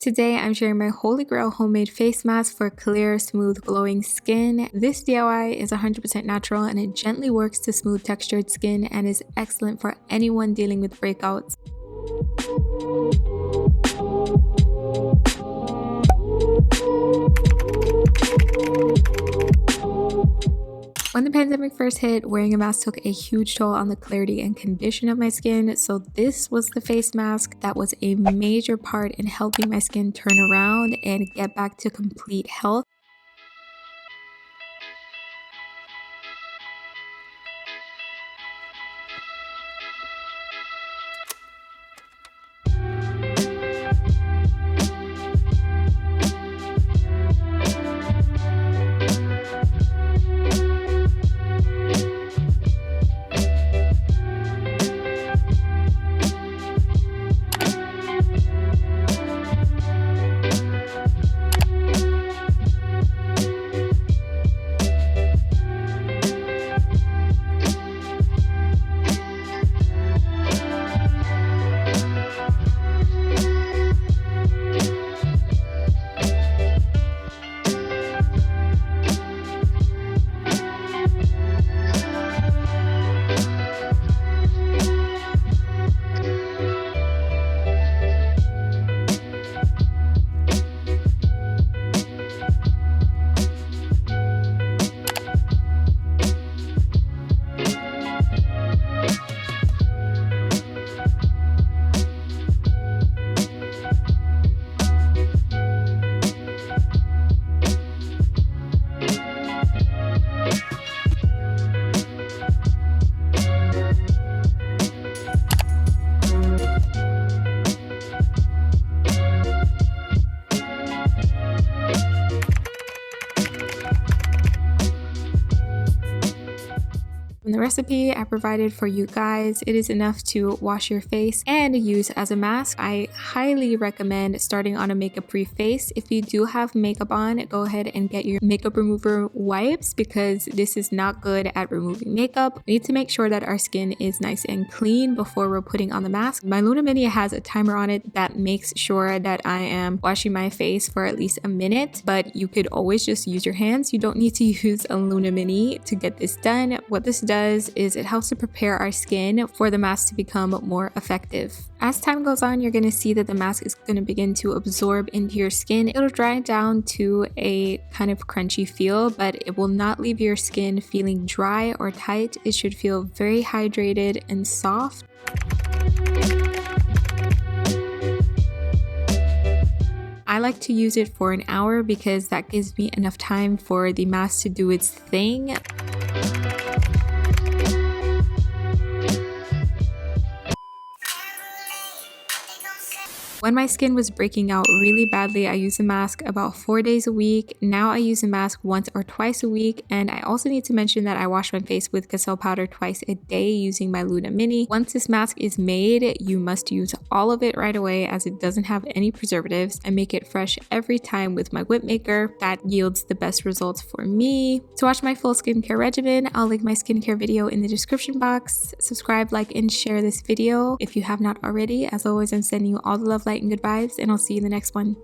Today, I'm sharing my Holy Grail homemade face mask for clear, smooth, glowing skin. This DIY is 100% natural and it gently works to smooth textured skin and is excellent for anyone dealing with breakouts. When the pandemic first hit, wearing a mask took a huge toll on the clarity and condition of my skin, so this was the face mask that was a major part in helping my skin turn around and get back to complete health. In the recipe I provided for you guys, it is enough to wash your face and use as a mask. I highly recommend starting on a makeup-free face. If you do have makeup on, go ahead and get your makeup remover wipes because this is not good at removing makeup. We need to make sure that our skin is nice and clean before we're putting on the mask. My Luna Mini has a timer on it that makes sure that I am washing my face for at least a minute, but you could always just use your hands. You don't need to use a Luna Mini to get this done. What this does is it helps to prepare our skin for the mask to become more effective. As time goes on, you're going to see that the mask is going to begin to absorb into your skin. It'll dry down to a kind of crunchy feel, but it will not leave your skin feeling dry or tight. It should feel very hydrated and soft. I like to use it for an hour because that gives me enough time for the mask to do its thing. When my skin was breaking out really badly, I used a mask about 4 days a week. Now I use a mask once or twice a week. And I also need to mention that I wash my face with Cacao powder twice a day using my Luna Mini. Once this mask is made, you must use all of it right away as it doesn't have any preservatives. I make it fresh every time with my whip maker. That yields the best results for me. To watch my full skincare regimen, I'll link my skincare video in the description box. Subscribe, like, and share this video if you have not already. As always, I'm sending you all the love, light, and good vibes, and I'll see you in the next one.